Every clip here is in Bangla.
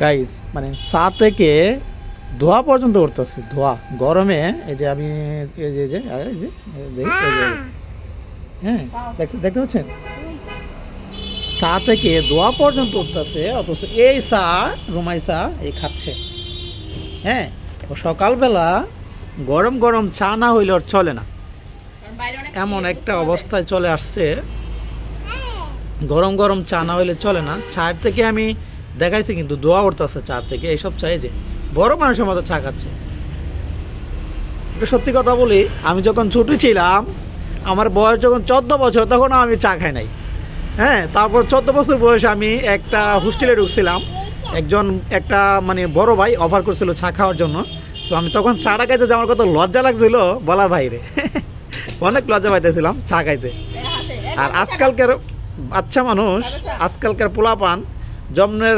গাইস মানে চা থেকে ধোয়া পর্যন্ত উঠতেছে, ধোয়া গরমে। এই যে আমি এই যে হ্যাঁ দেখতে পাচ্ছেন, চা থেকে ধোয়া পর্যন্ত উঠতেছে, অথচ এই চা রুমাইসা এই খাচ্ছে। হ্যাঁ, ও সকালবেলা গরম গরম চা না হইলে ওর চলে না, এমন একটা অবস্থায় চলে আসছে। গরম গরম চা না হইলে চলে না। চায়ের থেকে আমি দেখাইছি কিন্তু ধোয়া উঠতেছে চার থেকে। এইসব চাই যে বড় মানুষের মতো চা খাচ্ছে। এটা সত্যি কথা বলি, আমি যখন ছোট ছিলাম, আমার বয়স যখন 14 বছর, তখন আমি চা খাই নাই। হ্যাঁ, তারপর 14 বছর বয়সে আমি একটা হোস্টেলে ঢুকছিলাম। একটা মানে বড় ভাই অফার করছিল চা খাওয়ার জন্য। তো আমি তখন চাটা খাইতে যে আমার কত লজ্জা লাগছিল বলার বাইরে। অনেক লজ্জা পাইতেছিলাম চা খাইতে। আর আজকালকার বাচ্চা মানুষ, আজকালকার পোলাপান জন্মের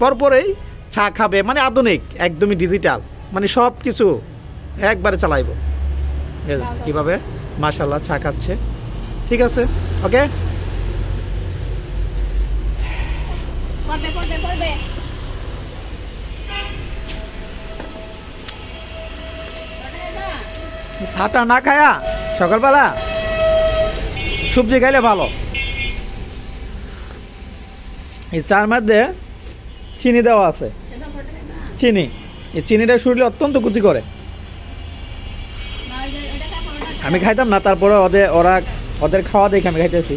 পরপরেই চা খাবে, মানে আধুনিক, একদমই ডিজিটাল, মানে সব কিছু একবারে চালাইব। কিভাবে মাশাআল্লাহ চা খাচ্ছে। ঠিক আছে, ওকে। চাটা না খায়া সকালবেলা সবজি খাইলে ভালো। এই চার মধ্যে চিনি দেওয়া আছে, চিনি। এই চিনিটা শরীরে অত্যন্ত ক্ষতি করে। আমি খাইতাম না, তারপরে ওদের খাওয়া দেখে আমি খাইতেছি।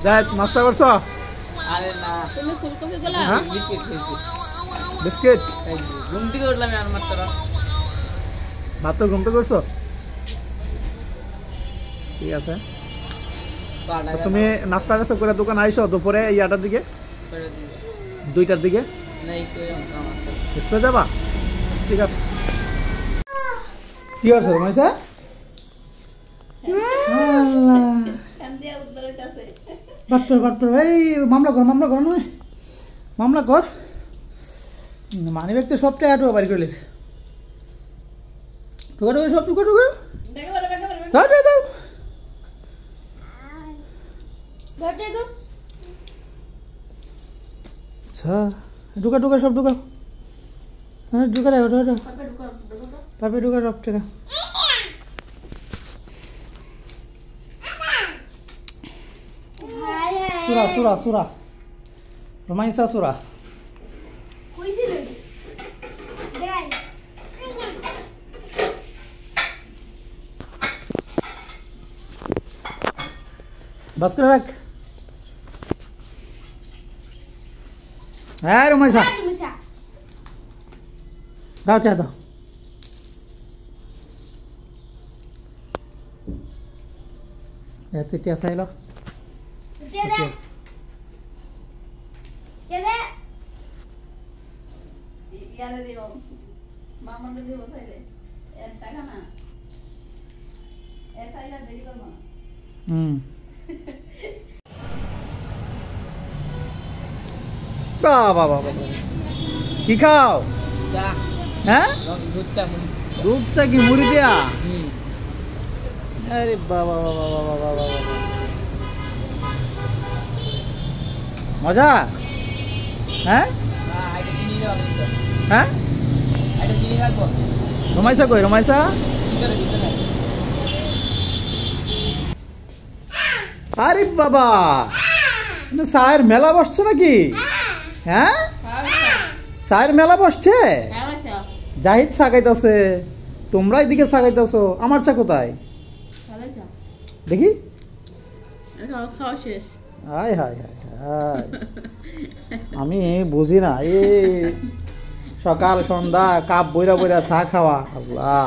যাই, নাস্তা করছো? আরে না, তুমি ফুলকপি গুলা বিস্কিট খেয়েছি। বিস্কিট ঘুম থেকে উঠলাম আর মাত্র ঘুম থেকে করছো? ঠিক আছে। তুমি নাস্তা কাছে করে দোকান আইসো দুপুরে 8টার দিকে, 2টার দিকে স্কুলে যাবা? ঠিক আছে। কি আছে রমাইসা? এই মামলা কর নয়, মামলা কর। মানি ব্যাগ তো সবটাই আটুয়া বাড়ি করে লেছে। সব টুকো আচ্ছা, ঢুকা সব ঢুকাও। হ্যাঁ ঢুকা পাপে ঢুকা সব টাকা। সুরা রোমাইসা সুরা। বাস করে রাখ। হ্যাঁ রোমাইসা দাও চা দাও। তুই টিয়া চাইল কি খাও? হ্যাঁ, দুধ চা কি মুড়ি দিয়া? আরে বাবা মজা। হ্যাঁ হ্যাঁ, রমাইসা কই? রমাইসা আরে বাবা, চায়ের মেলা বসছে নাকি? হ্যাঁ, চায়ের মেলা বসছে। জাহিদ চা খাইতেছে, তোমরা এদিকে চা খাইতেছো, আমার চা কোথায় দেখি? হায় হায় হায় হায়, আমি বুঝি না। সকাল সন্ধ্যা কাপ বইরা চা খাওয়া, আল্লাহ,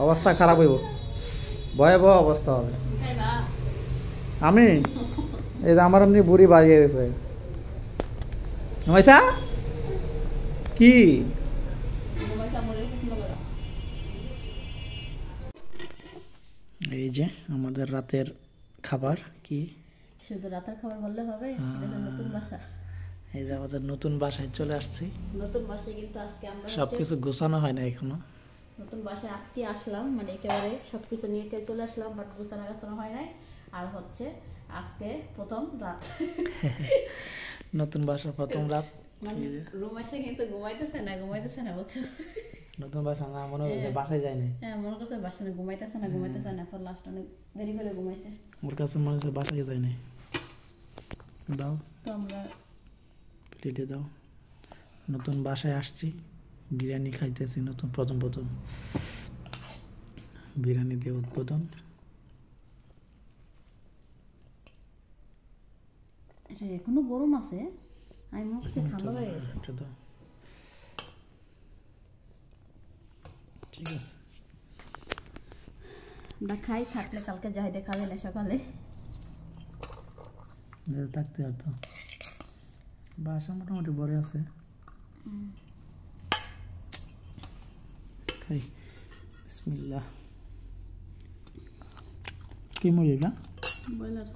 অবস্থা খারাপ হইব, ভয়াবহ অবস্থা হবে। আমি এই যে আমার এমনি বুড়ি বাড়িয়ে গেছে। রমাইসা কি এই যে আমাদের রাতের খাবার। কি শুধু রাতের খাবার বললে হবে? এটা নতুন বাসা। এই যে আমাদের নতুন বাসায় চলে আসছি। নতুন বাসায় কিন্তু আজকে আমরা সবকিছু গোছানো হয় না এখনো। নতুন বাসায় আজকে আসলাম, মানে একেবারে সবকিছু নিয়ে টেয়ে চলে আসলাম, বাট গোছানো গাছানো হয় নাই। আর হচ্ছে আজকে প্রথম রাত, নতুন বাসার প্রথম রাত, মানে রুম আছে কিন্তু ঘুমাইতেছে না বুঝছো। নতুন বাসা না মনে হয় বাসায় যায় না। হ্যাঁ মনে করছে বাসা না, ঘুমাইতেছে না, পর লাস্ট অনেক দেরি করে ঘুমাইছে। ওর কাছে মনে হচ্ছে বাসায় যায় না। দাও তো আমরা প্লেটে দাও। নতুন বাসায় আসছি, বিরিয়ানি খাইতেছি নতুন প্রথম বিরিয়ানি দিয়ে উদ্বোধন। এটা এখনো গরম আছে, আমি মনে করছি ঠান্ডা হয়ে গেছে। এটা দাও, ঠিক আছে আমরা খাই, থাকলে কালকে যাই দেখাবে না সকালে। থাকতে আর তো বাসা মোটামুটি বড় আছে। খাই, বিসমিল্লাহ। কি মুরগি না ব্রয়লার।